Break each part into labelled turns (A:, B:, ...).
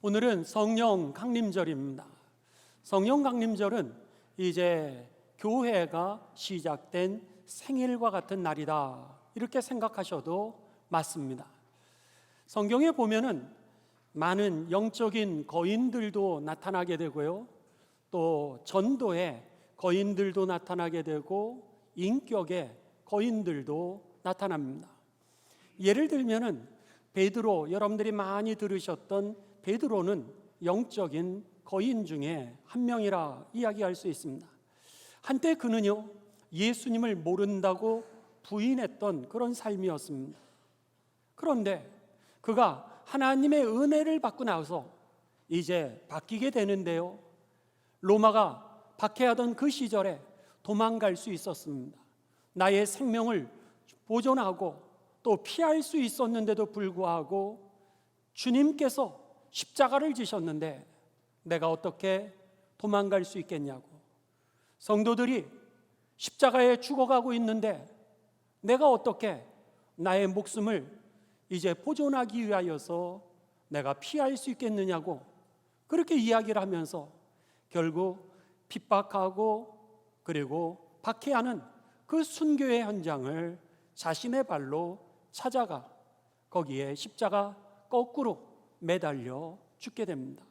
A: 오늘은 성령 강림절입니다. 성령 강림절은 이제 교회가 시작된 생일과 같은 날이다, 이렇게 생각하셔도 맞습니다. 성경에 보면은 많은 영적인 거인들도 나타나게 되고요, 또 전도의 거인들도 나타나게 되고 인격의 거인들도 나타납니다. 예를 들면은 베드로, 여러분들이 많이 들으셨던 베드로는 영적인 거인 중에 한 명이라 이야기할 수 있습니다. 한때 그는요, 예수님을 모른다고 부인했던 그런 삶이었습니다. 그런데 그가 하나님의 은혜를 받고 나서 이제 바뀌게 되는데요, 로마가 박해하던 그 시절에 도망갈 수 있었습니다. 나의 생명을 보존하고 또 피할 수 있었는데도 불구하고 주님께서 십자가를 지셨는데 내가 어떻게 도망갈 수 있겠냐고. 성도들이 십자가에 죽어가고 있는데 내가 어떻게 나의 목숨을 이제 보존하기 위하여서 내가 피할 수 있겠느냐고 그렇게 이야기를 하면서 결국 핍박하고 그리고 박해하는 그 순교의 현장을 자신의 발로 찾아가 거기에 십자가 거꾸로 매달려 죽게 됩니다.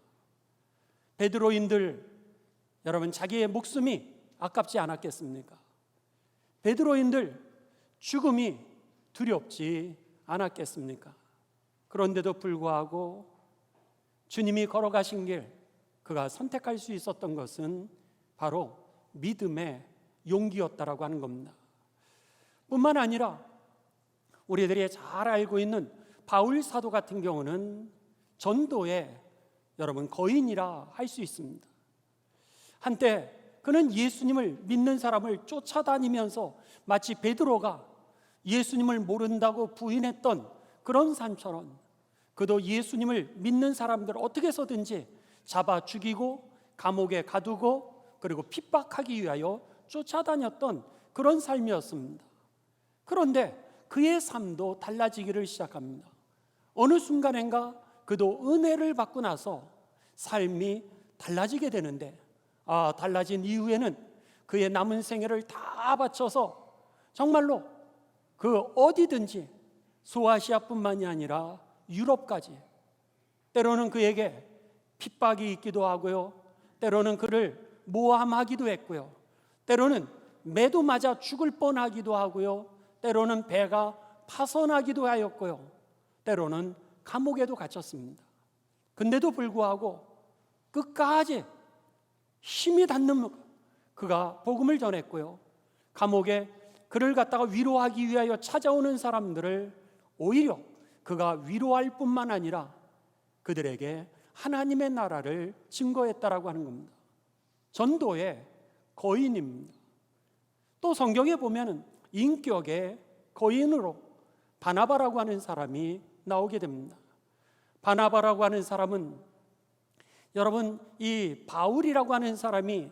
A: 베드로인들, 여러분, 자기의 목숨이 아깝지 않았겠습니까? 베드로인들 죽음이 두렵지 않았겠습니까? 그런데도 불구하고 주님이 걸어가신 길, 그가 선택할 수 있었던 것은 바로 믿음의 용기였다라고 하는 겁니다. 뿐만 아니라 우리들이 잘 알고 있는 바울 사도 같은 경우는 전도의 여러분 거인이라 할 수 있습니다. 한때 그는 예수님을 믿는 사람을 쫓아다니면서 마치 베드로가 예수님을 모른다고 부인했던 그런 삶처럼 그도 예수님을 믿는 사람들을 어떻게 해서든지 잡아 죽이고 감옥에 가두고 그리고 핍박하기 위하여 쫓아다녔던 그런 삶이었습니다. 그런데 그의 삶도 달라지기를 시작합니다. 어느 순간인가 그도 은혜를 받고 나서 삶이 달라지게 되는데, 달라진 이후에는 그의 남은 생애를 다 바쳐서 정말로 그 어디든지 소아시아뿐만이 아니라 유럽까지, 때로는 그에게 핍박이 있기도 하고요, 때로는 그를 모함하기도 했고요, 때로는 매도 맞아 죽을 뻔하기도 하고요, 때로는 배가 파손하기도 하였고요, 때로는 감옥에도 갇혔습니다. 근데도 불구하고 끝까지 힘이 닿는 그가 복음을 전했고요, 감옥에 그를 갖다가 위로하기 위하여 찾아오는 사람들을 오히려 그가 위로할 뿐만 아니라 그들에게 하나님의 나라를 증거했다라고 하는 겁니다. 전도의 거인입니다. 또 성경에 보면은 인격의 거인으로 바나바라고 하는 사람이 나오게 됩니다. 바나바라고 하는 사람은 여러분, 이 바울이라고 하는 사람이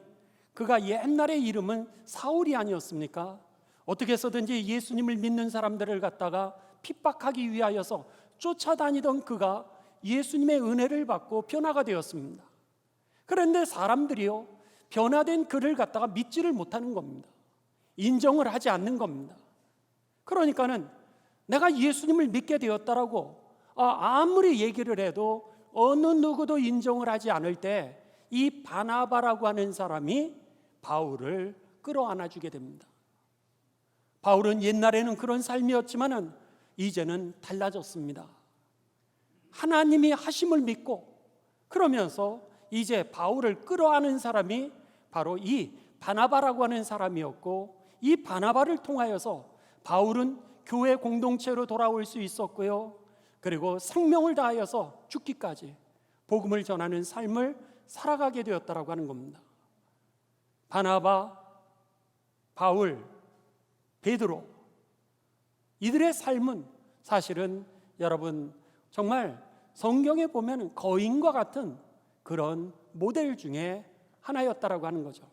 A: 그가 옛날의 이름은 사울이 아니었습니까? 어떻게 해서든지 예수님을 믿는 사람들을 갖다가 핍박하기 위하여서 쫓아다니던 그가 예수님의 은혜를 받고 변화가 되었습니다. 그런데 사람들이요, 변화된 그를 갖다가 믿지를 못하는 겁니다. 인정을 하지 않는 겁니다. 그러니까는 내가 예수님을 믿게 되었다라고 아무리 얘기를 해도 어느 누구도 인정을 하지 않을 때 이 바나바라고 하는 사람이 바울을 끌어안아 주게 됩니다. 바울은 옛날에는 그런 삶이었지만은 이제는 달라졌습니다. 하나님이 하심을 믿고 그러면서 이제 바울을 끌어안은 사람이 바로 이 바나바라고 하는 사람이었고, 이 바나바를 통하여서 바울은 교회 공동체로 돌아올 수 있었고요, 그리고 생명을 다하여서 죽기까지 복음을 전하는 삶을 살아가게 되었다라고 하는 겁니다. 바나바, 바울, 베드로, 이들의 삶은 사실은 여러분 정말 성경에 보면 거인과 같은 그런 모델 중에 하나였다라고 하는 거죠.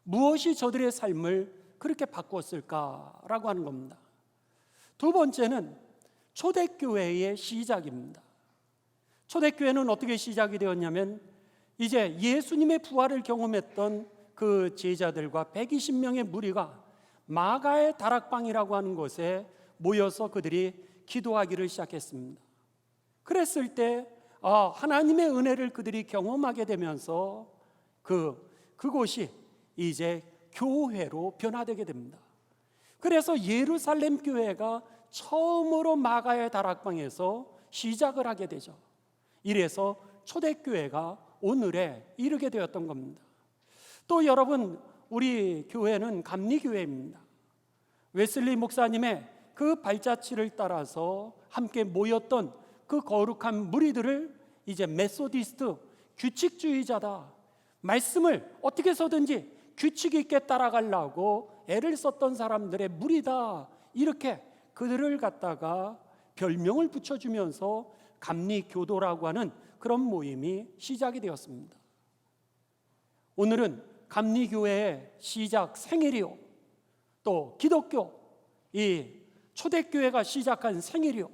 A: 무엇이 저들의 삶을 그렇게 바꿨을까라고 하는 겁니다. 두 번째는 초대교회의 시작입니다. 초대교회는 어떻게 시작이 되었냐면 이제 예수님의 부활을 경험했던 그 제자들과 120명의 무리가 마가의 다락방이라고 하는 곳에 모여서 그들이 기도하기를 시작했습니다. 그랬을 때 하나님의 은혜를 그들이 경험하게 되면서 그곳이 이제 교회로 변화되게 됩니다. 그래서 예루살렘 교회가 처음으로 마가의 다락방에서 시작을 하게 되죠. 이래서 초대교회가 오늘에 이르게 되었던 겁니다. 또 여러분, 우리 교회는 감리교회입니다. 웨슬리 목사님의 그 발자취를 따라서 함께 모였던 그 거룩한 무리들을 이제 메소디스트 규칙주의자다, 말씀을 어떻게 해서든지 규칙 있게 따라가려고 애를 썼던 사람들의 무리다, 이렇게 그들을 갖다가 별명을 붙여주면서 감리교도라고 하는 그런 모임이 시작이 되었습니다. 오늘은 감리교회의 시작 생일이요, 또 기독교 이 초대교회가 시작한 생일이요,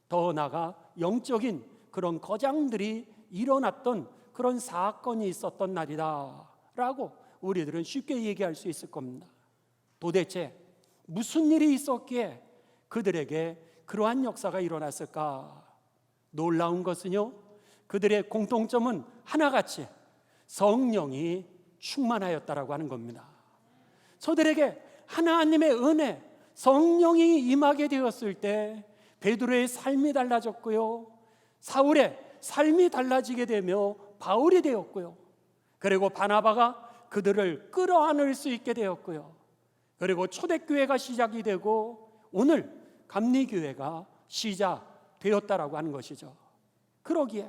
A: 더 나아가 영적인 그런 거장들이 일어났던 그런 사건이 있었던 날이다 라고 우리들은 쉽게 얘기할 수 있을 겁니다. 도대체 무슨 일이 있었기에 그들에게 그러한 역사가 일어났을까? 놀라운 것은요, 그들의 공통점은 하나같이 성령이 충만하였다라고 하는 겁니다. 저들에게 하나님의 은혜, 성령이 임하게 되었을 때 베드로의 삶이 달라졌고요, 사울의 삶이 달라지게 되며 바울이 되었고요, 그리고 바나바가 그들을 끌어안을 수 있게 되었고요, 그리고 초대교회가 시작이 되고 오늘 감리교회가 시작되었다라고 하는 것이죠. 그러기에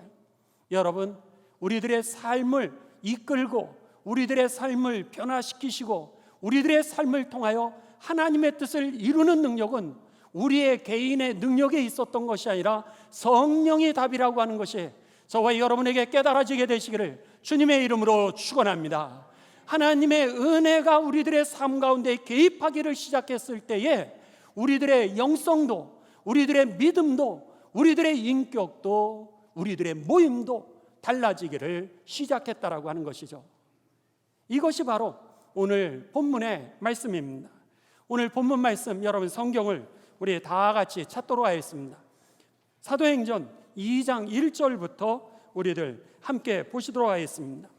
A: 여러분, 우리들의 삶을 이끌고 우리들의 삶을 변화시키시고 우리들의 삶을 통하여 하나님의 뜻을 이루는 능력은 우리의 개인의 능력에 있었던 것이 아니라 성령의 답이라고 하는 것이 저와 여러분에게 깨달아지게 되시기를 주님의 이름으로 축원합니다. 하나님의 은혜가 우리들의 삶 가운데 개입하기를 시작했을 때에 우리들의 영성도, 우리들의 믿음도, 우리들의 인격도, 우리들의 모임도 달라지기를 시작했다라고 하는 것이죠. 이것이 바로 오늘 본문의 말씀입니다. 오늘 본문 말씀, 여러분 성경을 우리 다 같이 찾도록 하겠습니다. 사도행전 2장 1절부터 우리들 함께 보시도록 하겠습니다.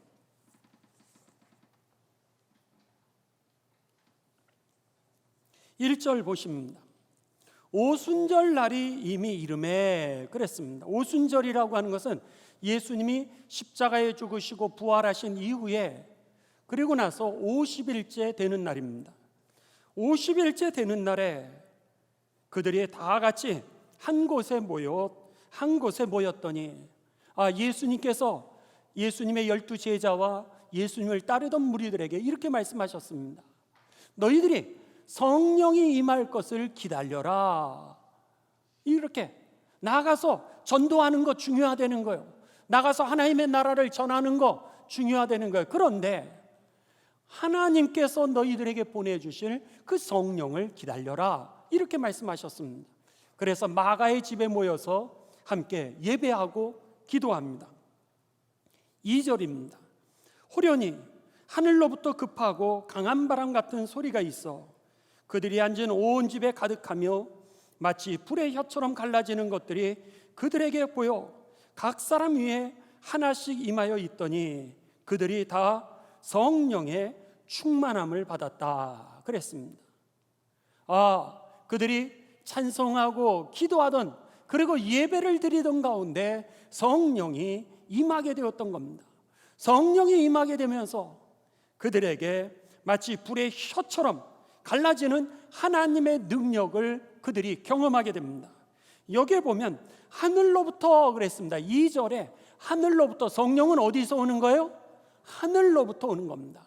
A: 1절 보십니다. 오순절 날이 이미 이름에 그랬습니다. 오순절이라고 하는 것은 예수님이 십자가에 죽으시고 부활하신 이후에 그리고 나서 50일째 되는 날입니다. 50일째 되는 날에 그들이 다 같이 한 곳에 모였더니 예수님께서 예수님의 12 제자와 예수님을 따르던 무리들에게 이렇게 말씀하셨습니다. 너희들이 성령이 임할 것을 기다려라. 이렇게 나가서 전도하는 거 중요하다는 거예요. 나가서 하나님의 나라를 전하는 거 중요하다는 거예요. 그런데 하나님께서 너희들에게 보내주실 그 성령을 기다려라, 이렇게 말씀하셨습니다. 그래서 마가의 집에 모여서 함께 예배하고 기도합니다. 2절입니다. 호련히 하늘로부터 급하고 강한 바람 같은 소리가 있어 그들이 앉은 온 집에 가득하며 마치 불의 혀처럼 갈라지는 것들이 그들에게 보여 각 사람 위에 하나씩 임하여 있더니 그들이 다 성령의 충만함을 받았다 그랬습니다. 그들이 찬송하고 기도하던, 그리고 예배를 드리던 가운데 성령이 임하게 되었던 겁니다. 성령이 임하게 되면서 그들에게 마치 불의 혀처럼 갈라지는 하나님의 능력을 그들이 경험하게 됩니다. 여기에 보면 하늘로부터 그랬습니다. 2절에 하늘로부터, 성령은 어디서 오는 거예요? 하늘로부터 오는 겁니다.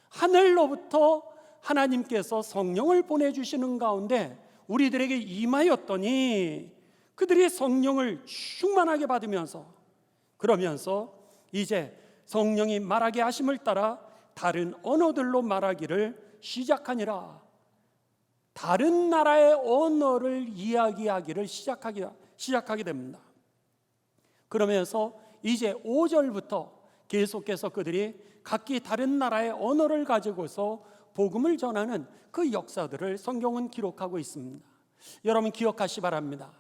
A: 하늘로부터 하나님께서 성령을 보내주시는 가운데 우리들에게 임하였더니 그들이 성령을 충만하게 받으면서, 그러면서 이제 성령이 말하게 하심을 따라 다른 언어들로 말하기를 시작하니라. 다른 나라의 언어를 이야기하기를 시작하게 됩니다. 그러면서 이제 5절부터 계속해서 그들이 각기 다른 나라의 언어를 가지고서 복음을 전하는 그 역사들을 성경은 기록하고 있습니다. 여러분 기억하시 바랍니다.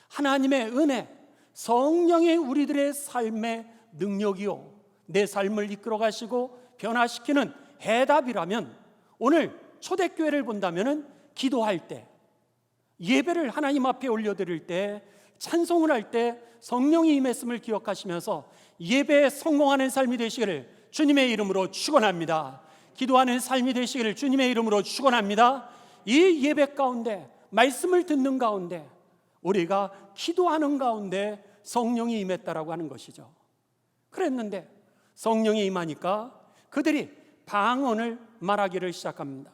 A: 하나님의 은혜, 성령이 우리들의 삶의 능력이요, 내 삶을 이끌어 가시고 변화시키는 해답이라면, 오늘 초대교회를 본다면 기도할 때, 예배를 하나님 앞에 올려드릴 때, 찬송을 할 때 성령이 임했음을 기억하시면서 예배에 성공하는 삶이 되시기를 주님의 이름으로 축원합니다. 기도하는 삶이 되시기를 주님의 이름으로 축원합니다. 이 예배 가운데, 말씀을 듣는 가운데, 우리가 기도하는 가운데 성령이 임했다라고 하는 것이죠. 그랬는데 성령이 임하니까 그들이 방언을 말하기를 시작합니다.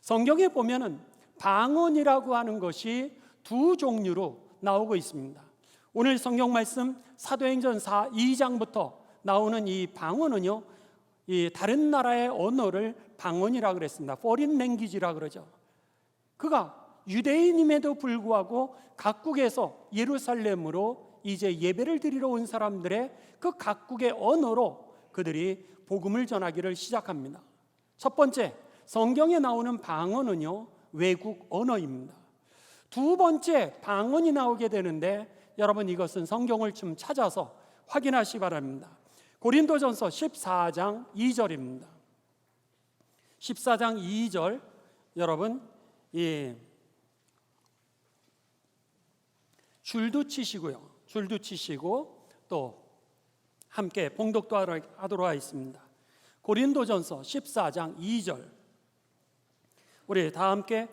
A: 성경에 보면은 방언이라고 하는 것이 두 종류로 나오고 있습니다. 오늘 성경 말씀 사도행전 2장부터 나오는 이 방언은요, 이 다른 나라의 언어를 방언이라고 그랬습니다. foreign language라고 그러죠. 그가 유대인임에도 불구하고 각국에서 예루살렘으로 이제 예배를 드리러 온 사람들의 그 각국의 언어로 그들이 복음을 전하기를 시작합니다. 첫 번째, 성경에 나오는 방언은요, 외국 언어입니다. 두 번째 방언이 나오게 되는데, 여러분 이것은 성경을 좀 찾아서 확인하시 바랍니다. 고린도전서 14장 2절입니다. 14장 2절, 여러분 줄도 치시고요, 줄도 치시고 또 함께 봉독도 하도록 하겠습니다. 고린도전서 14장 2절, 우리 다 함께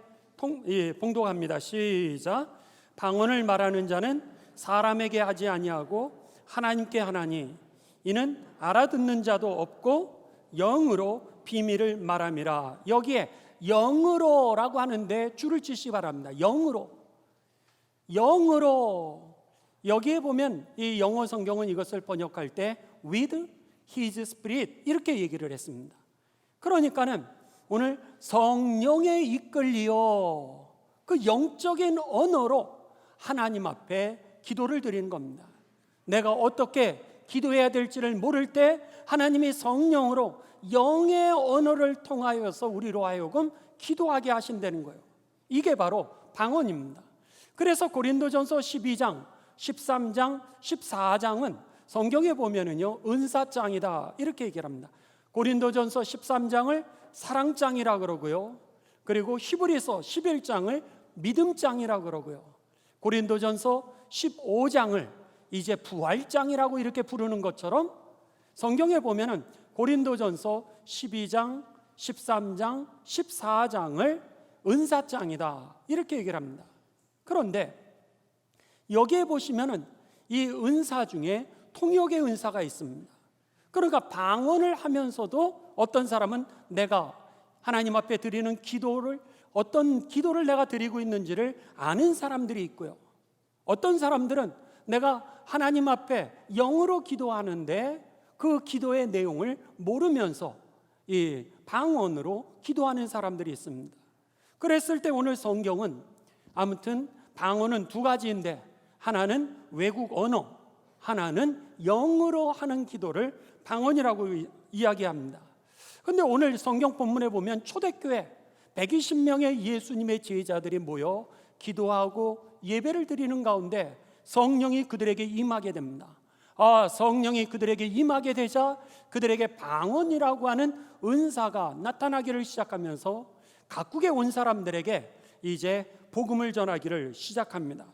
A: 봉독합니다. 시작. 방언을 말하는 자는 사람에게 하지 아니하고 하나님께 하나니, 이는 알아듣는 자도 없고 영으로 비밀을 말함이라. 여기에 영으로라고 하는데 줄을 치시기 바랍니다. 영으로 여기에 보면 이 영어 성경은 이것을 번역할 때 with his spirit 이렇게 얘기를 했습니다. 그러니까는 오늘 성령에 이끌리어 그 영적인 언어로 하나님 앞에 기도를 드리는 겁니다. 내가 어떻게 기도해야 될지를 모를 때 하나님이 성령으로 영의 언어를 통하여서 우리로 하여금 기도하게 하신다는 거예요. 이게 바로 방언입니다. 그래서 고린도전서 12장, 13장, 14장은 성경에 보면은요, 은사장이다 이렇게 얘기를 합니다. 고린도전서 13장을 사랑장이라 그러고요, 그리고 히브리서 11장을 믿음장이라 그러고요, 고린도전서 15장을 이제 부활장이라고 이렇게 부르는 것처럼 성경에 보면은 고린도전서 12장, 13장, 14장을 은사장이다 이렇게 얘기를 합니다. 그런데 여기에 보시면은 이 은사 중에 통역의 은사가 있습니다. 그러니까 방언을 하면서도 어떤 사람은 내가 하나님 앞에 드리는 기도를, 어떤 기도를 내가 드리고 있는지를 아는 사람들이 있고요, 어떤 사람들은 내가 하나님 앞에 영으로 기도하는데 그 기도의 내용을 모르면서 이 방언으로 기도하는 사람들이 있습니다. 그랬을 때 오늘 성경은 아무튼 방언은 두 가지인데, 하나는 외국 언어, 하나는 영으로 하는 기도를 방언이라고 이야기합니다. 그런데 오늘 성경 본문에 보면 초대교회 120명의 예수님의 제자들이 모여 기도하고 예배를 드리는 가운데 성령이 그들에게 임하게 됩니다. 성령이 그들에게 임하게 되자 그들에게 방언이라고 하는 은사가 나타나기를 시작하면서 각국에 온 사람들에게 이제 복음을 전하기를 시작합니다.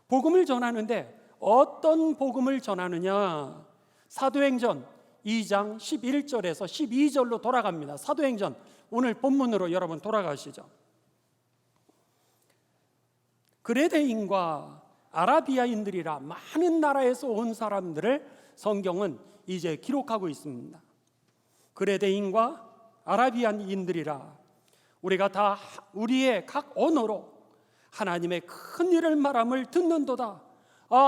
A: 복음을 전하는데 어떤 복음을 전하느냐? 사도행전 2장 11절에서 12절로 돌아갑니다. 사도행전, 오늘 본문으로 여러분 돌아가시죠. 그레데인과 아라비아인들이라 많은 나라에서 온 사람들을 성경은 이제 기록하고 있습니다. 그레데인과 아라비아인들이라 우리가 다 우리의 각 언어로 하나님의 큰 일을 말함을 듣는도다.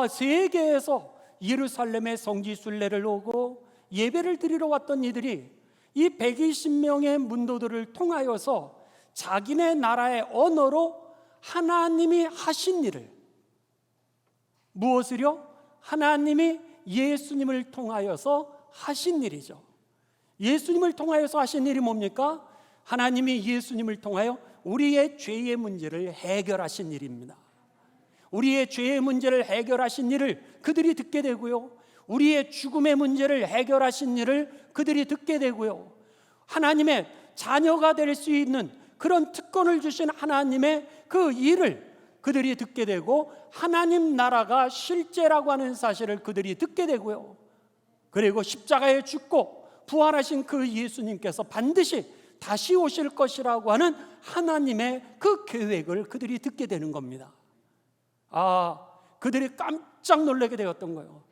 A: 세계에서 예루살렘의 성지 순례를 오고 예배를 드리러 왔던 이들이 이 120명의 문도들을 통하여서 자기네 나라의 언어로 하나님이 하신 일을, 무엇을요? 하나님이 예수님을 통하여서 하신 일이죠. 예수님을 통하여서 하신 일이 뭡니까? 하나님이 예수님을 통하여 우리의 죄의 문제를 해결하신 일입니다. 우리의 죄의 문제를 해결하신 일을 그들이 듣게 되고요, 우리의 죽음의 문제를 해결하신 일을 그들이 듣게 되고요, 하나님의 자녀가 될 수 있는 그런 특권을 주신 하나님의 그 일을 그들이 듣게 되고, 하나님 나라가 실제라고 하는 사실을 그들이 듣게 되고요, 그리고 십자가에 죽고 부활하신 그 예수님께서 반드시 다시 오실 것이라고 하는 하나님의 그 계획을 그들이 듣게 되는 겁니다. 그들이 깜짝 놀라게 되었던 거예요.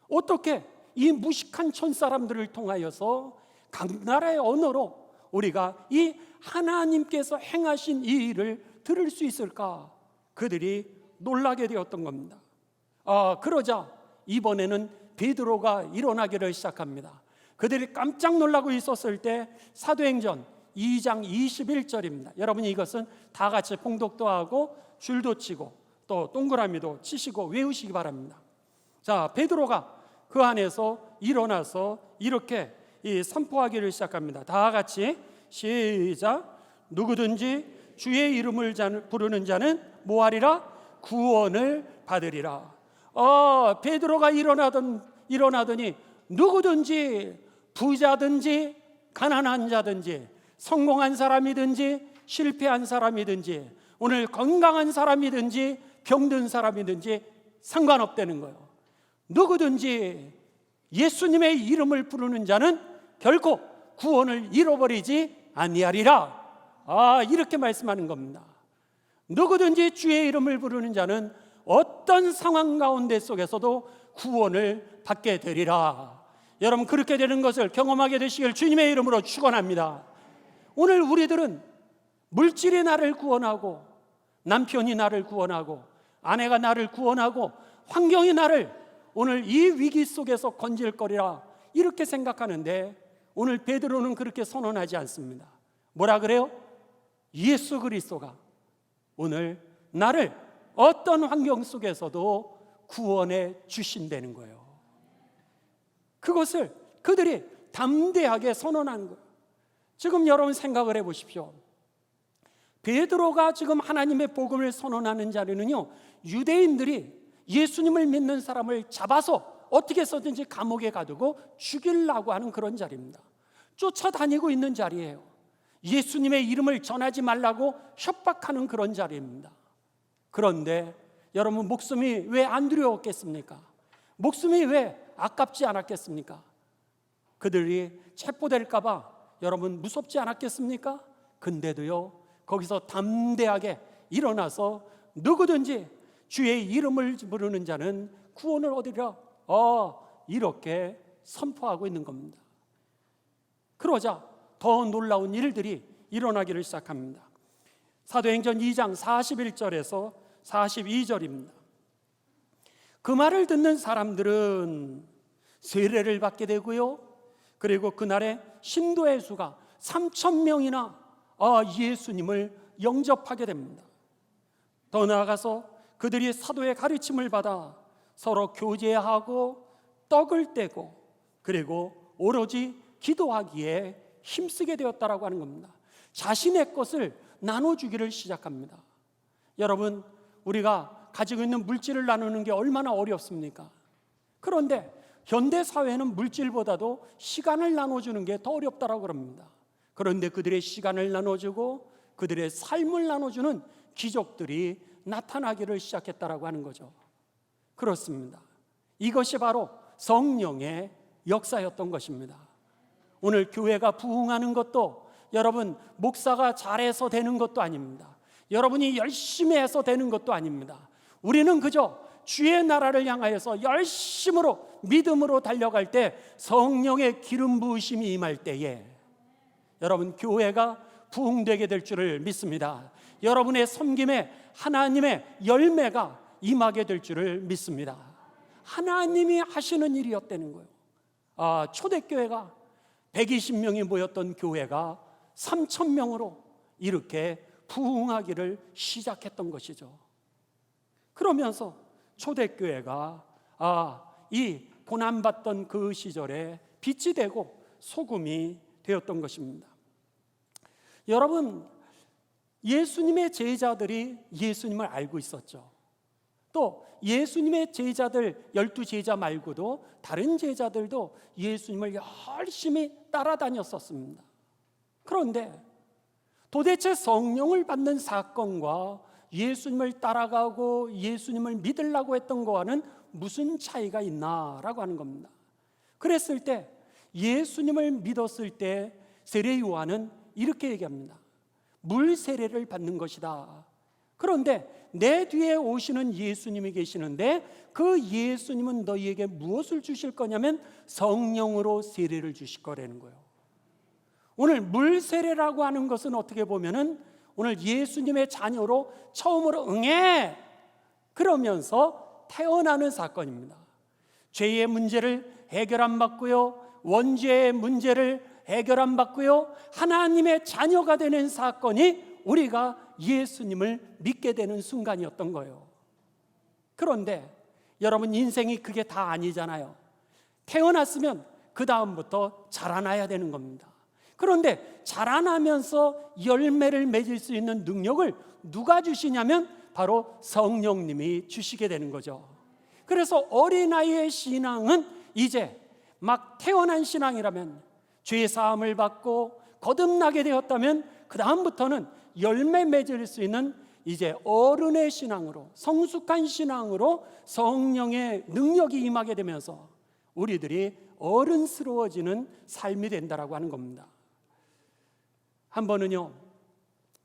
A: 어떻게 이 무식한 촌사람들을 통하여서 각 나라의 언어로 우리가 이 하나님께서 행하신 이 일을 들을 수 있을까? 그들이 놀라게 되었던 겁니다. 그러자 이번에는 베드로가 일어나기를 시작합니다. 그들이 깜짝 놀라고 있었을 때 사도행전 2장 21절입니다. 여러분이 이것은 다 같이 봉독도 하고 줄도 치고 또 동그라미도 치시고 외우시기 바랍니다. 자, 베드로가 그 안에서 일어나서 이렇게 선포하기를 시작합니다. 다 같이 시작. 누구든지 주의 이름을 부르는 자는 뭐하리라? 구원을 받으리라. 베드로가 일어나더니 누구든지, 부자든지 가난한 자든지 성공한 사람이든지 실패한 사람이든지 오늘 건강한 사람이든지 병든 사람이든지 상관없다는 거예요. 누구든지 예수님의 이름을 부르는 자는 결코 구원을 잃어버리지 아니하리라. 이렇게 말씀하는 겁니다. 누구든지 주의 이름을 부르는 자는 어떤 상황 가운데 속에서도 구원을 받게 되리라. 여러분, 그렇게 되는 것을 경험하게 되시길 주님의 이름으로 축원합니다. 오늘 우리들은 물질이 나를 구원하고 남편이 나를 구원하고 아내가 나를 구원하고 환경이 나를 오늘 이 위기 속에서 건질 거리라 이렇게 생각하는데, 오늘 베드로는 그렇게 선언하지 않습니다. 뭐라 그래요? 예수 그리스도가 오늘 나를 어떤 환경 속에서도 구원해 주신다는 거예요. 그것을 그들이 담대하게 선언하는 거예요. 지금 여러분 생각을 해보십시오. 베드로가 지금 하나님의 복음을 선언하는 자리는요, 유대인들이 예수님을 믿는 사람을 잡아서 어떻게 해서든지 감옥에 가두고 죽이려고 하는 그런 자리입니다. 쫓아다니고 있는 자리예요. 예수님의 이름을 전하지 말라고 협박하는 그런 자리입니다. 그런데 여러분, 목숨이 왜 안 두려웠겠습니까? 목숨이 왜 아깝지 않았겠습니까? 그들이 체포될까 봐 여러분 무섭지 않았겠습니까? 근데도요, 거기서 담대하게 일어나서 누구든지 주의 이름을 부르는 자는 구원을 얻으리라, 이렇게 선포하고 있는 겁니다. 그러자 더 놀라운 일들이 일어나기를 시작합니다. 사도행전 2장 41절에서 42절입니다. 그 말을 듣는 사람들은 세례를 받게 되고요, 그리고 그날에 신도의 수가 3,000명이나 예수님을 영접하게 됩니다. 더 나아가서 그들이 사도의 가르침을 받아 서로 교제하고 떡을 떼고 그리고 오로지 기도하기에 힘쓰게 되었다라고 하는 겁니다. 자신의 것을 나눠주기를 시작합니다. 여러분, 우리가 가지고 있는 물질을 나누는 게 얼마나 어렵습니까? 그런데 현대 사회는 물질보다도 시간을 나눠주는 게 더 어렵다라고 합니다. 그런데 그들의 시간을 나눠주고 그들의 삶을 나눠주는 기적들이 나타나기를 시작했다라고 하는 거죠. 그렇습니다. 이것이 바로 성령의 역사였던 것입니다. 오늘 교회가 부흥하는 것도 여러분 목사가 잘해서 되는 것도 아닙니다. 여러분이 열심히 해서 되는 것도 아닙니다. 우리는 그저 주의 나라를 향하여서 열심으로 믿음으로 달려갈 때 성령의 기름 부으심이 임할 때에 여러분 교회가 부흥되게 될 줄을 믿습니다. 여러분의 섬김에 하나님의 열매가 임하게 될 줄을 믿습니다. 하나님이 하시는 일이었다는 거예요. 초대교회가 120명이 모였던 교회가 3,000명으로 이렇게 부흥하기를 시작했던 것이죠. 그러면서 초대교회가 이 고난받던 그 시절에 빛이 되고 소금이 되었던 것입니다. 여러분, 예수님의 제자들이 예수님을 알고 있었죠. 또 예수님의 제자들 12제자 말고도 다른 제자들도 예수님을 열심히 따라다녔었습니다. 그런데 도대체 성령을 받는 사건과 예수님을 따라가고 예수님을 믿으려고 했던 거와는 무슨 차이가 있나라고 하는 겁니다. 그랬을 때 예수님을 믿었을 때 세례 요한은 이렇게 얘기합니다. 물 세례를 받는 것이다. 그런데 내 뒤에 오시는 예수님이 계시는데 그 예수님은 너희에게 무엇을 주실 거냐면 성령으로 세례를 주실 거라는 거예요. 오늘 물 세례라고 하는 것은 어떻게 보면은 오늘 예수님의 자녀로 처음으로 응해 그러면서 태어나는 사건입니다. 죄의 문제를 해결 안 받고요, 원죄의 문제를 해결 안 받고요, 하나님의 자녀가 되는 사건이 우리가 예수님을 믿게 되는 순간이었던 거예요. 그런데 여러분, 인생이 그게 다 아니잖아요. 태어났으면 그 다음부터 자라나야 되는 겁니다. 그런데 자라나면서 열매를 맺을 수 있는 능력을 누가 주시냐면 바로 성령님이 주시게 되는 거죠. 그래서 어린아이의 신앙은 이제 막 태어난 신앙이라면, 죄 사함을 받고 거듭나게 되었다면 그 다음부터는 열매 맺을 수 있는 이제 어른의 신앙으로, 성숙한 신앙으로 성령의 능력이 임하게 되면서 우리들이 어른스러워지는 삶이 된다라고 하는 겁니다. 한 번은요,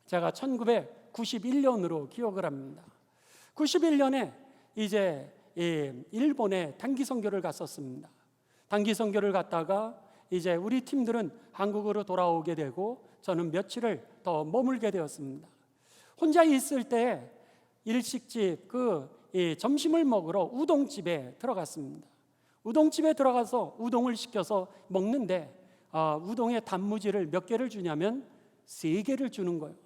A: 제가 1991년으로 기억을 합니다. 91년에 이제 일본에 단기 선교를 갔었습니다. 단기 선교를 갔다가 이제 우리 팀들은 한국으로 돌아오게 되고 저는 며칠을 더 머물게 되었습니다. 혼자 있을 때 일식집 점심을 먹으러 우동집에 들어갔습니다. 우동집에 들어가서 우동을 시켜서 먹는데 우동에 단무지를 몇 개를 주냐면 3개를 주는 거예요.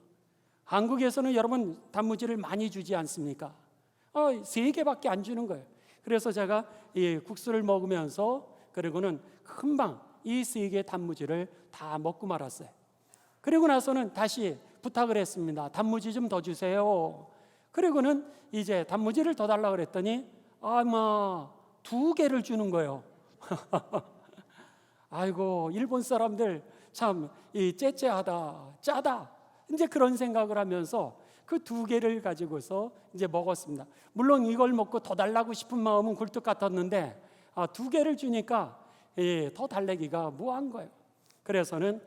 A: 한국에서는 여러분 단무지를 많이 주지 않습니까? 3개밖에 안 주는 거예요. 그래서 제가 이 국수를 먹으면서 그리고는 금방 이 3개 단무지를 다 먹고 말았어요. 그리고 나서는 다시 부탁을 했습니다. 단무지 좀 더 주세요. 그리고는 이제 단무지를 더 달라고 그랬더니 아마 2개를 주는 거예요. 아이고, 일본 사람들 참 째째하다, 짜다, 이제 그런 생각을 하면서 그 2개를 가지고서 이제 먹었습니다. 물론 이걸 먹고 더 달라고 싶은 마음은 굴뚝 같았는데 2개를 주니까 더 달래기가 뭐한 거예요. 그래서는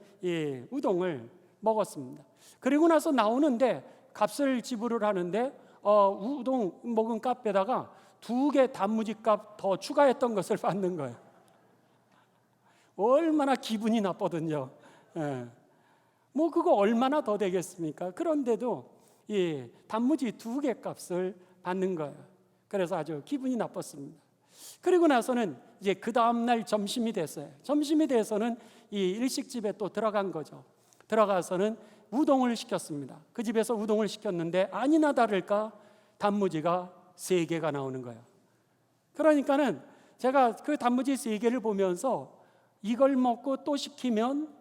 A: 우동을 먹었습니다. 그리고 나서 나오는데 값을 지불을 하는데 우동 먹은 값에다가 2개 단무지 값 더 추가했던 것을 받는 거예요. 얼마나 기분이 나쁘든요. 뭐 그거 얼마나 더 되겠습니까? 그런데도 단무지 2개 값을 받는 거예요. 그래서 아주 기분이 나빴습니다. 그리고 나서는 이제 그 다음날 점심이 됐어요. 점심이 돼서는 이 일식집에 또 들어간 거죠. 들어가서는 우동을 시켰습니다. 그 집에서 우동을 시켰는데 아니나 다를까 단무지가 3개가 나오는 거예요. 그러니까는 제가 그 단무지 3개를 보면서 이걸 먹고 또 시키면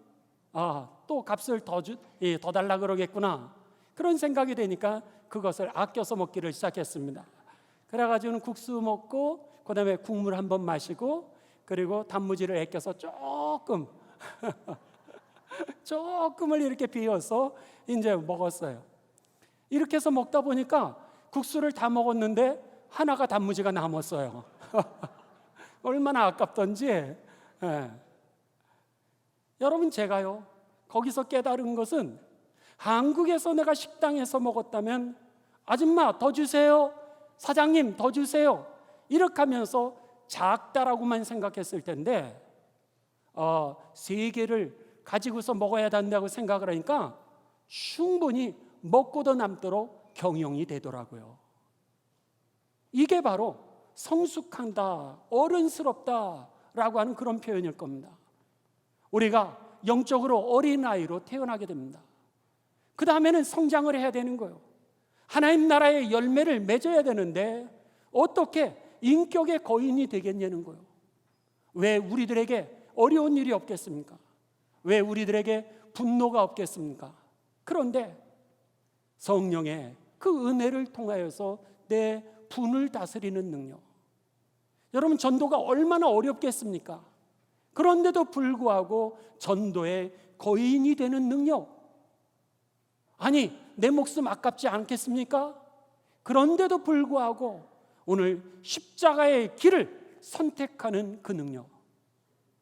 A: 또 값을 더 달라 그러겠구나, 그런 생각이 되니까 그것을 아껴서 먹기를 시작했습니다. 그래가지고는 국수 먹고 그 다음에 국물 한번 마시고 그리고 단무지를 아껴서 조금을 이렇게 비워서 이제 먹었어요. 이렇게 해서 먹다 보니까 국수를 다 먹었는데 하나가 단무지가 남았어요. 얼마나 아깝던지. 여러분, 제가요 거기서 깨달은 것은 한국에서 내가 식당에서 먹었다면 아줌마 더 주세요, 사장님 더 주세요, 이렇게 하면서 작다라고만 생각했을 텐데 3개를 가지고서 먹어야 된다고 생각을 하니까 충분히 먹고도 남도록 경영이 되더라고요. 이게 바로 성숙한다, 어른스럽다라고 하는 그런 표현일 겁니다. 우리가 영적으로 어린아이로 태어나게 됩니다. 그 다음에는 성장을 해야 되는 거예요. 하나님 나라의 열매를 맺어야 되는데 어떻게 인격의 거인이 되겠냐는 거예요. 왜 우리들에게 어려운 일이 없겠습니까? 왜 우리들에게 분노가 없겠습니까? 그런데 성령의 그 은혜를 통하여서 내 분을 다스리는 능력, 여러분 전도가 얼마나 어렵겠습니까? 그런데도 불구하고 전도의 거인이 되는 능력, 아니 내 목숨 아깝지 않겠습니까? 그런데도 불구하고 오늘 십자가의 길을 선택하는 그 능력,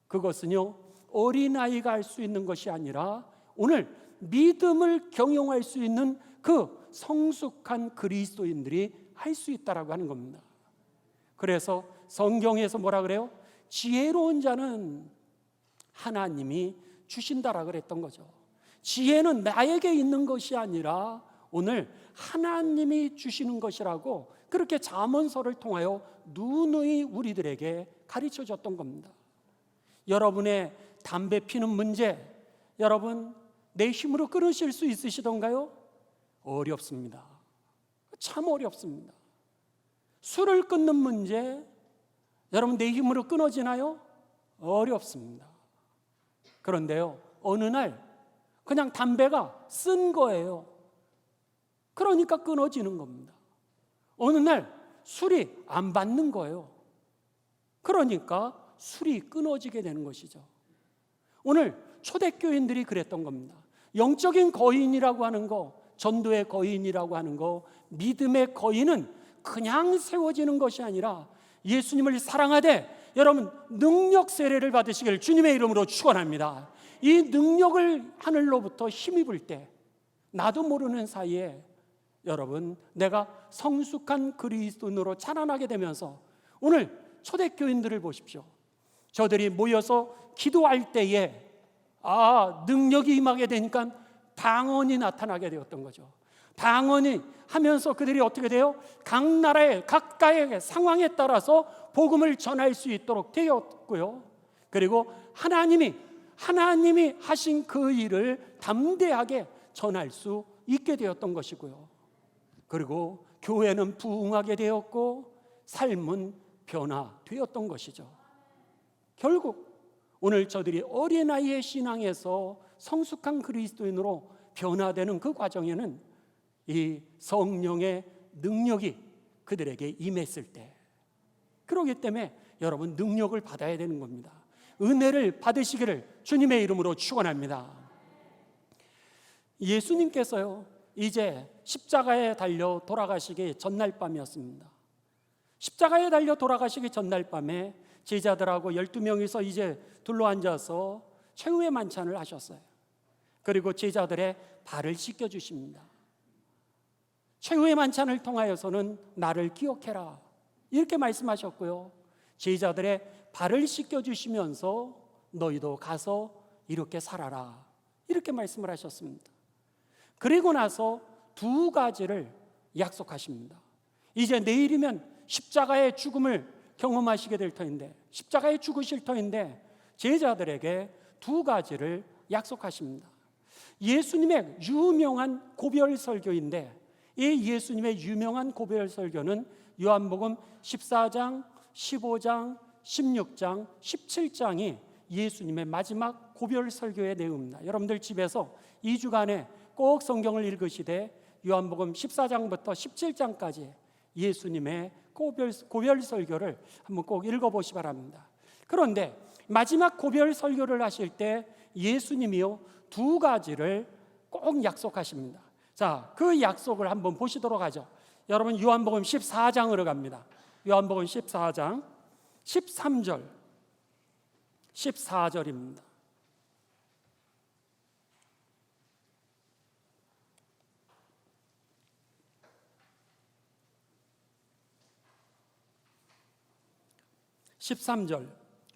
A: 그것은요 어린아이가 할 수 있는 것이 아니라 오늘 믿음을 경영할 수 있는 그 성숙한 그리스도인들이 할 수 있다라고 하는 겁니다. 그래서 성경에서 뭐라 그래요? 지혜로운 자는 하나님이 주신다라 그랬던 거죠. 지혜는 나에게 있는 것이 아니라 오늘 하나님이 주시는 것이라고 그렇게 잠언서를 통하여 누누이 우리들에게 가르쳐 줬던 겁니다. 여러분의 담배 피는 문제, 여러분 내 힘으로 끊으실 수 있으시던가요? 어렵습니다. 참 어렵습니다. 술을 끊는 문제, 여러분 내 힘으로 끊어지나요? 어렵습니다. 그런데요 어느 날 그냥 담배가 쓴 거예요. 그러니까 끊어지는 겁니다. 어느 날 술이 안 받는 거예요. 그러니까 술이 끊어지게 되는 것이죠. 오늘 초대교인들이 그랬던 겁니다. 영적인 거인이라고 하는 거, 전도의 거인이라고 하는 거, 믿음의 거인은 그냥 세워지는 것이 아니라 예수님을 사랑하되 여러분 능력 세례를 받으시길 주님의 이름으로 축원합니다. 이 능력을 하늘로부터 힘입을 때 나도 모르는 사이에 여러분 내가 성숙한 그리스도인으로 자라나게 되면서 오늘 초대교인들을 보십시오. 저들이 모여서 기도할 때에 능력이 임하게 되니까 방언이 나타나게 되었던 거죠. 방언이 하면서 그들이 어떻게 돼요? 각 나라의 각가의 상황에 따라서 복음을 전할 수 있도록 되었고요. 그리고 하나님이 하신 그 일을 담대하게 전할 수 있게 되었던 것이고요. 그리고 교회는 부흥하게 되었고 삶은 변화되었던 것이죠. 결국 오늘 저들이 어린아이의 신앙에서 성숙한 그리스도인으로 변화되는 그 과정에는 이 성령의 능력이 그들에게 임했을 때, 그렇기 때문에 여러분 능력을 받아야 되는 겁니다. 은혜를 받으시기를 주님의 이름으로 축원합니다. 예수님께서요 이제 십자가에 달려 돌아가시기 전날 밤이었습니다. 십자가에 달려 돌아가시기 전날 밤에 제자들하고 12명이서 이제 둘러앉아서 최후의 만찬을 하셨어요. 그리고 제자들의 발을 씻겨주십니다. 최후의 만찬을 통하여서는 나를 기억해라 이렇게 말씀하셨고요. 제자들의 발을 씻겨주시면서 너희도 가서 이렇게 살아라 이렇게 말씀을 하셨습니다. 그리고 나서 두 가지를 약속하십니다. 이제 내일이면 십자가의 죽음을 경험하시게 될 터인데, 십자가에 죽으실 터인데 제자들에게 두 가지를 약속하십니다. 예수님의 유명한 고별 설교인데 이 예수님의 유명한 고별 설교는 요한복음 14장, 15장, 16장, 17장이 예수님의 마지막 고별 설교의 내용입니다. 여러분들 집에서 2주간에 꼭 성경을 읽으시되 요한복음 14장부터 17장까지 예수님의 고별 설교를 한번 꼭 읽어보시 바랍니다. 그런데 마지막 고별 설교를 하실 때 예수님이요 두 가지를 꼭 약속하십니다. 자, 그 약속을 한번 보시도록 하죠. 여러분 요한복음 14장으로 갑니다. 요한복음 14장 13절 14절입니다.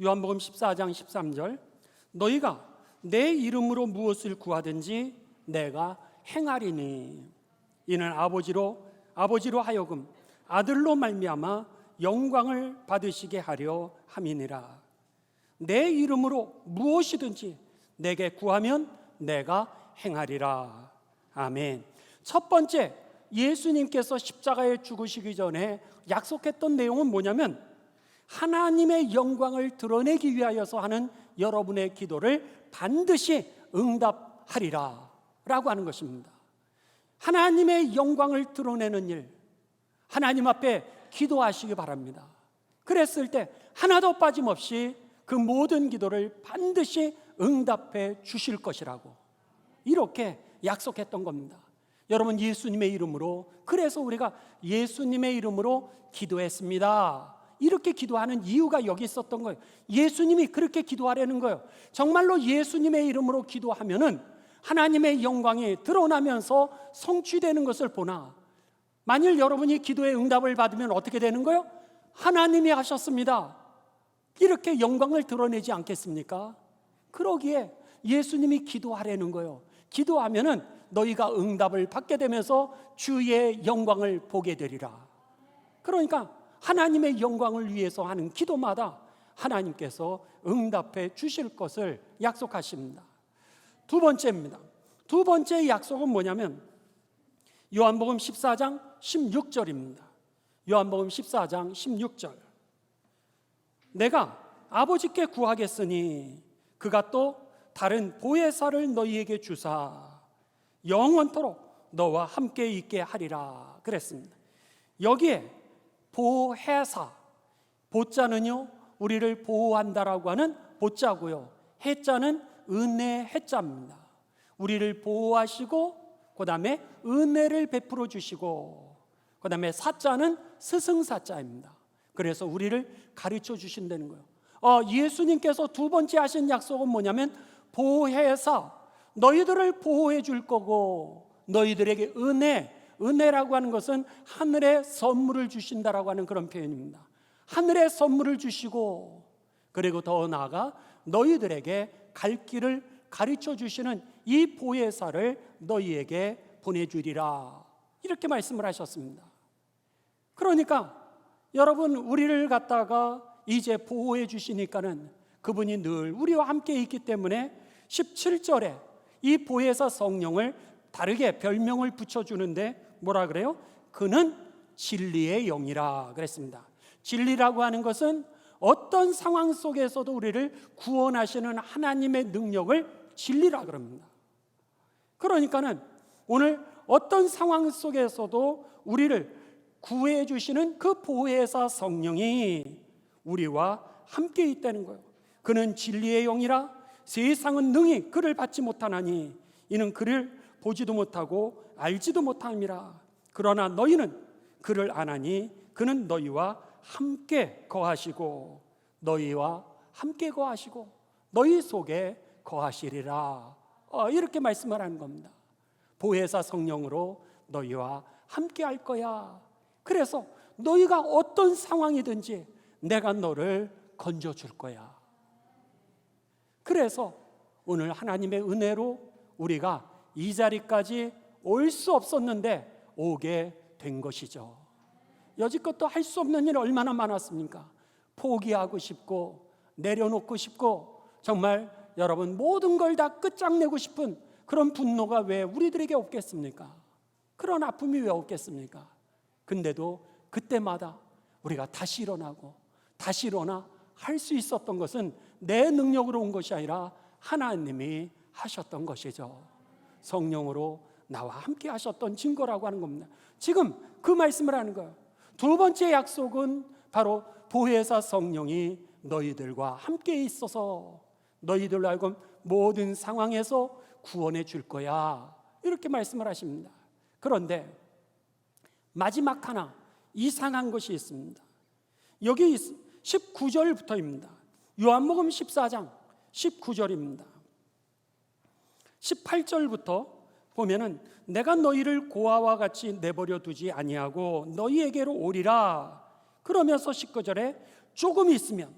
A: 요한복음 14장 13절 너희가 내 이름으로 무엇을 구하든지 내가 행하리니 이는 아버지로 하여금 아들로 말미암아 영광을 받으시게 하려 함이니라. 내 이름으로 무엇이든지 내게 구하면 내가 행하리라. 아멘. 첫 번째 예수님께서 십자가에 죽으시기 전에 약속했던 내용은 뭐냐면 하나님의 영광을 드러내기 위하여서 하는 여러분의 기도를 반드시 응답하리라 라고 하는 것입니다. 하나님의 영광을 드러내는 일, 하나님 앞에 기도하시기 바랍니다. 그랬을 때 하나도 빠짐없이 그 모든 기도를 반드시 응답해 주실 것이라고 이렇게 약속했던 겁니다. 여러분, 예수님의 이름으로, 그래서 우리가 예수님의 이름으로 기도했습니다, 이렇게 기도하는 이유가 여기 있었던 거예요. 예수님이 그렇게 기도하라는 거예요. 정말로 예수님의 이름으로 기도하면은 하나님의 영광이 드러나면서 성취되는 것을 보나, 만일 여러분이 기도의 응답을 받으면 어떻게 되는 거예요? 하나님이 하셨습니다, 이렇게 영광을 드러내지 않겠습니까? 그러기에 예수님이 기도하라는 거예요. 기도하면은 너희가 응답을 받게 되면서 주의 영광을 보게 되리라. 그러니까 하나님의 영광을 위해서 하는 기도마다 하나님께서 응답해 주실 것을 약속하십니다. 두 번째입니다. 두 번째 약속은 뭐냐면 요한복음 14장 16절입니다. 요한복음 14장 16절. 내가 아버지께 구하겠으니 그가 또 다른 보혜사를 너희에게 주사 영원토록 너와 함께 있게 하리라 그랬습니다. 여기에 보혜사, 보자는요 우리를 보호한다라고 하는 보자고요, 해자는 은혜 해자입니다. 우리를 보호하시고 그 다음에 은혜를 베풀어 주시고 그 다음에 사자는 스승사자입니다. 그래서 우리를 가르쳐 주신다는 거예요. 예수님께서 두 번째 하신 약속은 뭐냐면 보혜사, 너희들을 보호해 줄 거고 너희들에게 은혜라고 하는 것은 하늘의 선물을 주신다라고 하는 그런 표현입니다. 하늘의 선물을 주시고 그리고 더 나아가 너희들에게 갈 길을 가르쳐 주시는 이 보혜사를 너희에게 보내주리라, 이렇게 말씀을 하셨습니다. 그러니까 여러분, 우리를 갖다가 이제 보호해 주시니까는 그분이 늘 우리와 함께 있기 때문에 17절에 이 보혜사 성령을 다르게 별명을 붙여주는데 뭐라 그래요? 그는 진리의 영이라 그랬습니다. 진리라고 하는 것은 어떤 상황 속에서도 우리를 구원하시는 하나님의 능력을 진리라 그럽니다. 그러니까는 오늘 어떤 상황 속에서도 우리를 구해 주시는 그 보혜사 성령이 우리와 함께 있다는 거예요. 그는 진리의 영이라 세상은 능히 그를 받지 못하나니 이는 그를 보지도 못하고 알지도 못함이라. 그러나 너희는 그를 아나니 그는 너희와 함께 거하시고 너희와 함께 거하시고 너희 속에 거하시리라. 이렇게 말씀을 하는 겁니다. 보혜사 성령으로 너희와 함께 할 거야. 그래서 너희가 어떤 상황이든지 내가 너를 건져줄 거야. 그래서 오늘 하나님의 은혜로 우리가 이 자리까지 올 수 없었는데 오게 된 것이죠. 여지껏도 할 수 없는 일 얼마나 많았습니까? 포기하고 싶고 내려놓고 싶고 정말 여러분 모든 걸 다 끝장내고 싶은 그런 분노가 왜 우리들에게 없겠습니까? 그런 아픔이 왜 없겠습니까? 근데도 그때마다 우리가 다시 일어나고 다시 일어나 할 수 있었던 것은 내 능력으로 온 것이 아니라 하나님이 하셨던 것이죠. 성령으로 나와 함께 하셨던 증거라고 하는 겁니다. 지금 그 말씀을 하는 거예요. 두 번째 약속은 바로 보혜사 성령이 너희들과 함께 있어서 너희들로 하여금 모든 상황에서 구원해 줄 거야, 이렇게 말씀을 하십니다. 그런데 마지막 하나 이상한 것이 있습니다. 여기 19절부터입니다. 요한복음 14장 19절입니다. 18절부터 보면은 내가 너희를 고아와 같이 내버려 두지 아니하고 너희에게로 오리라. 그러면서 19절에 조금 있으면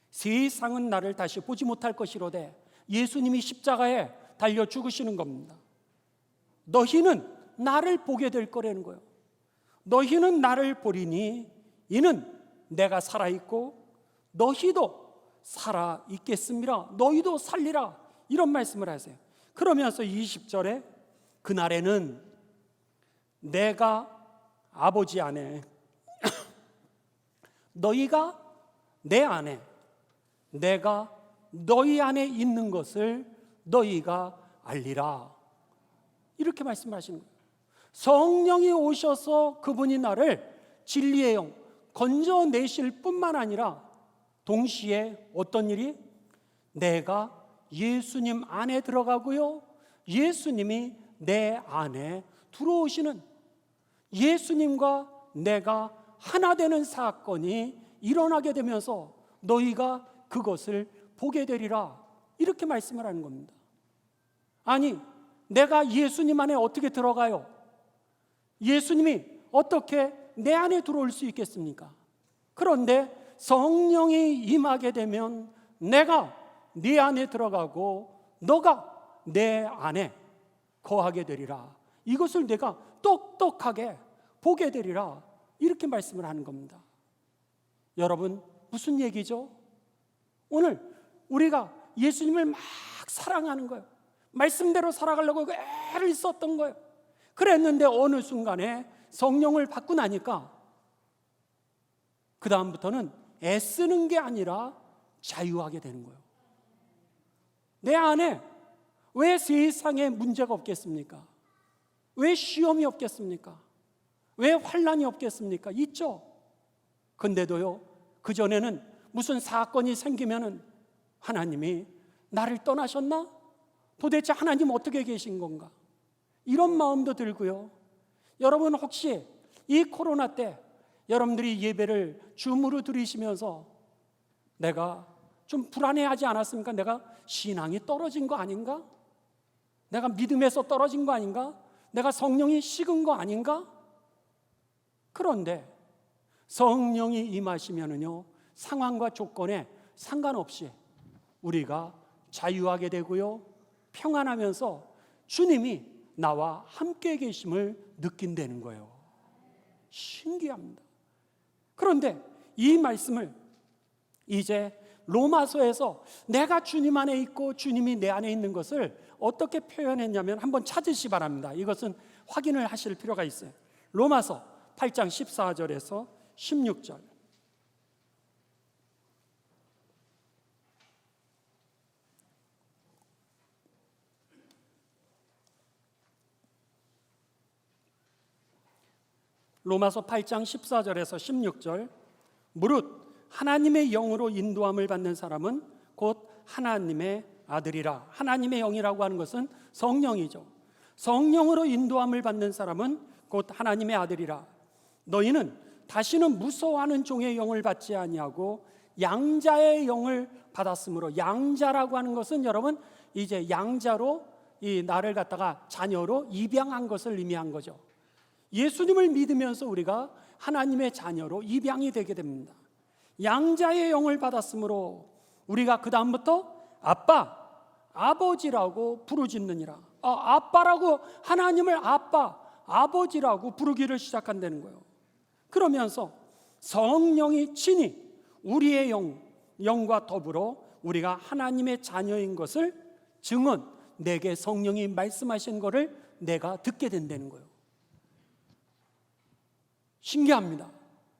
A: 세상은 나를 다시 보지 못할 것이로되, 예수님이 십자가에 달려 죽으시는 겁니다. 너희는 나를 보게 될 거라는 거예요. 너희는 나를 보리니 이는 내가 살아있고 너희도 살아있겠습니다. 너희도 살리라, 이런 말씀을 하세요. 그러면서 20절에 그날에는 내가 아버지 안에 너희가 내 안에, 내가 너희 안에 있는 것을 너희가 알리라. 이렇게 말씀하시는 거예요. 성령이 오셔서 그분이 나를 진리의 영 건져내실 뿐만 아니라 동시에 어떤 일이? 내가 예수님 안에 들어가고요, 예수님이 내 안에 들어오시는, 예수님과 내가 하나 되는 사건이 일어나게 되면서 너희가 그것을 보게 되리라. 이렇게 말씀을 하는 겁니다. 아니, 내가 예수님 안에 어떻게 들어가요? 예수님이 어떻게 내 안에 들어올 수 있겠습니까? 그런데 성령이 임하게 되면 내가 네 안에 들어가고 너가 내 안에 거하게 되리라. 이것을 내가 똑똑하게 보게 되리라. 이렇게 말씀을 하는 겁니다. 여러분, 무슨 얘기죠? 오늘 우리가 예수님을 막 사랑하는 거예요. 말씀대로 살아가려고 애를 썼던 거예요. 그랬는데 어느 순간에 성령을 받고 나니까 그 다음부터는 애쓰는 게 아니라 자유하게 되는 거예요. 내 안에 왜 세상에 문제가 없겠습니까? 왜 시험이 없겠습니까? 왜 환난이 없겠습니까? 있죠. 근데도요, 그전에는 무슨 사건이 생기면은 하나님이 나를 떠나셨나? 도대체 하나님 어떻게 계신 건가? 이런 마음도 들고요. 여러분, 혹시 이 코로나 때 여러분들이 예배를 줌으로 들으시면서 내가 좀 불안해하지 않았습니까? 내가 신앙이 떨어진 거 아닌가? 내가 믿음에서 떨어진 거 아닌가? 내가 성령이 식은 거 아닌가? 그런데 성령이 임하시면은요, 상황과 조건에 상관없이 우리가 자유하게 되고요, 평안하면서 주님이 나와 함께 계심을 느낀다는 거예요. 신기합니다. 그런데 이 말씀을 이제 로마서에서 내가 주님 안에 있고 주님이 내 안에 있는 것을 어떻게 표현했냐면 한번 찾으시 바랍니다. 이것은 확인을 하실 필요가 있어요. 로마서 8장 14절에서 16절. 로마서 8장 14절에서 16절. 무릇 하나님의 영으로 인도함을 받는 사람은 곧 하나님의 아들이라. 하나님의 영이라고 하는 것은 성령이죠. 성령으로 인도함을 받는 사람은 곧 하나님의 아들이라. 너희는 다시는 무서워하는 종의 영을 받지 아니하고 양자의 영을 받았으므로. 양자라고 하는 것은 여러분, 이제 양자로 이 나를 갖다가 자녀로 입양한 것을 의미한 거죠. 예수님을 믿으면서 우리가 하나님의 자녀로 입양이 되게 됩니다. 양자의 영을 받았으므로 우리가 그 다음부터 아빠, 아버지라고 부르짖느니라. 아빠라고, 하나님을 아빠, 아버지라고 부르기를 시작한다는 거예요. 그러면서 성령이 친히 우리의 영과 더불어 우리가 하나님의 자녀인 것을 증언, 내게 성령이 말씀하신 것을 내가 듣게 된다는 거예요. 신기합니다.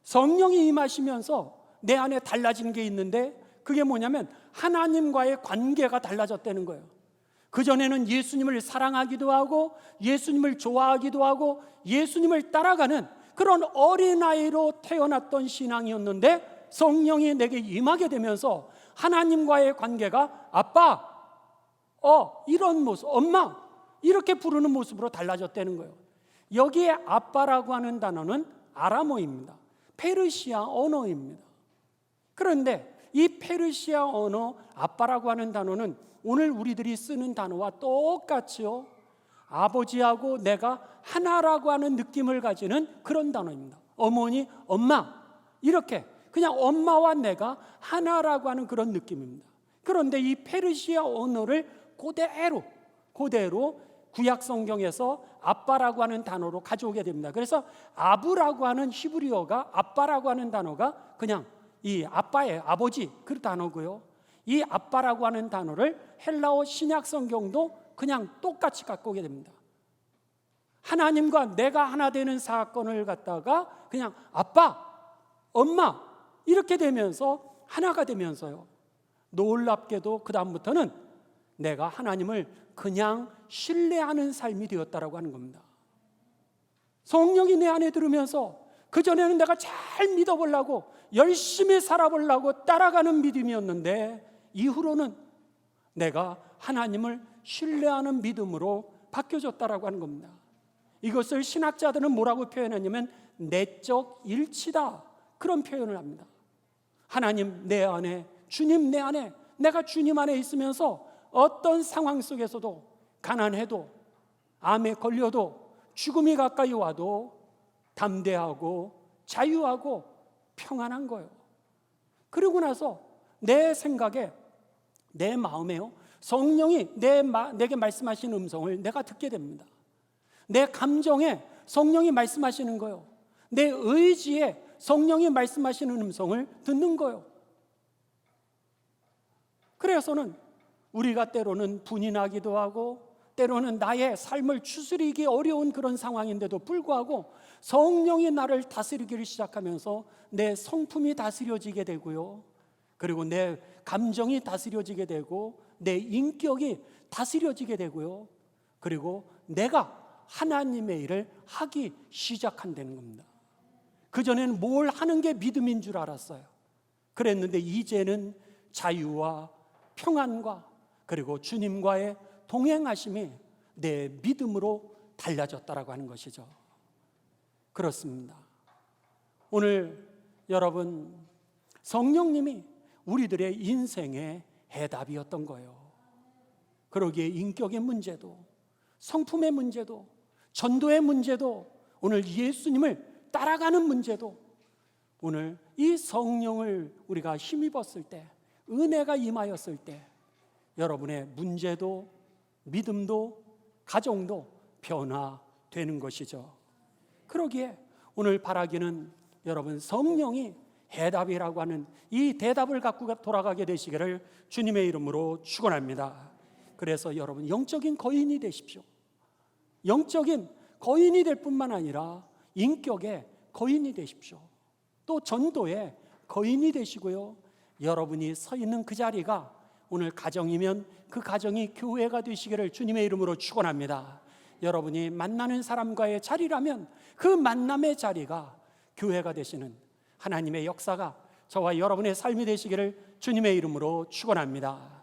A: 성령이 임하시면서 내 안에 달라진 게 있는데 그게 뭐냐면 하나님과의 관계가 달라졌다는 거예요. 그전에는 예수님을 사랑하기도 하고 예수님을 좋아하기도 하고 예수님을 따라가는 그런 어린아이로 태어났던 신앙이었는데 성령이 내게 임하게 되면서 하나님과의 관계가 아빠, 이런 모습, 엄마, 이렇게 부르는 모습으로 달라졌다는 거예요. 여기에 아빠라고 하는 단어는 아람어입니다. 페르시아 언어입니다. 그런데 이 페르시아 언어 아빠라고 하는 단어는 오늘 우리들이 쓰는 단어와 똑같이요, 아버지하고 내가 하나라고 하는 느낌을 가지는 그런 단어입니다. 어머니, 엄마, 이렇게 그냥 엄마와 내가 하나라고 하는 그런 느낌입니다. 그런데 이 페르시아 언어를 그대로 구약 성경에서 아빠라고 하는 단어로 가져오게 됩니다. 그래서 아부라고 하는 히브리어가 아빠라고 하는 단어가 그냥 이 아빠의 아버지 그 단어고요. 이 아빠라고 하는 단어를 헬라어 신약 성경도 그냥 똑같이 갖고 오게 됩니다. 하나님과 내가 하나 되는 사건을 갖다가 그냥 아빠, 엄마 이렇게 되면서 하나가 되면서요, 놀랍게도 그 다음부터는 내가 하나님을 그냥 신뢰하는 삶이 되었다라고 하는 겁니다. 성령이 내 안에 들으면서 그전에는 내가 잘 믿어보려고 열심히 살아보려고 따라가는 믿음이었는데, 이후로는 내가 하나님을 신뢰하는 믿음으로 바뀌어졌다라고 하는 겁니다. 이것을 신학자들은 뭐라고 표현하냐면 내적 일치다, 그런 표현을 합니다. 하나님 내 안에, 주님 내 안에, 내가 주님 안에 있으면서 어떤 상황 속에서도, 가난해도, 암에 걸려도, 죽음이 가까이 와도 담대하고 자유하고 평안한 거예요. 그러고 나서 내 생각에, 내 마음에요, 성령이 내게 말씀하시는 음성을 내가 듣게 됩니다. 내 감정에 성령이 말씀하시는 거예요. 내 의지에 성령이 말씀하시는 음성을 듣는 거예요. 그래서는 우리가 때로는 분이 나기도 하고, 때로는 나의 삶을 추스리기 어려운 그런 상황인데도 불구하고 성령이 나를 다스리기를 시작하면서 내 성품이 다스려지게 되고요, 그리고 내 감정이 다스려지게 되고, 내 인격이 다스려지게 되고요, 그리고 내가 하나님의 일을 하기 시작한다는 겁니다. 그전에는 뭘 하는 게 믿음인 줄 알았어요. 그랬는데 이제는 자유와 평안과 그리고 주님과의 동행하심이 내 믿음으로 달라졌다라고 하는 것이죠. 그렇습니다. 오늘 여러분, 성령님이 우리들의 인생의 해답이었던 거예요. 그러기에 인격의 문제도, 성품의 문제도, 전도의 문제도, 오늘 예수님을 따라가는 문제도, 오늘 이 성령을 우리가 힘입었을 때, 은혜가 임하였을 때 여러분의 문제도, 믿음도, 가정도 변화되는 것이죠. 그러기에 오늘 바라기는 여러분, 성령이 해답이라고 하는 이 대답을 갖고 돌아가게 되시기를 주님의 이름으로 축원합니다. 그래서 여러분, 영적인 거인이 되십시오. 영적인 거인이 될 뿐만 아니라 인격의 거인이 되십시오. 또 전도의 거인이 되시고요, 여러분이 서 있는 그 자리가 오늘 가정이면 그 가정이 교회가 되시기를 주님의 이름으로 축원합니다. 여러분이 만나는 사람과의 자리라면 그 만남의 자리가 교회가 되시는 하나님의 역사가 저와 여러분의 삶이 되시기를 주님의 이름으로 축원합니다.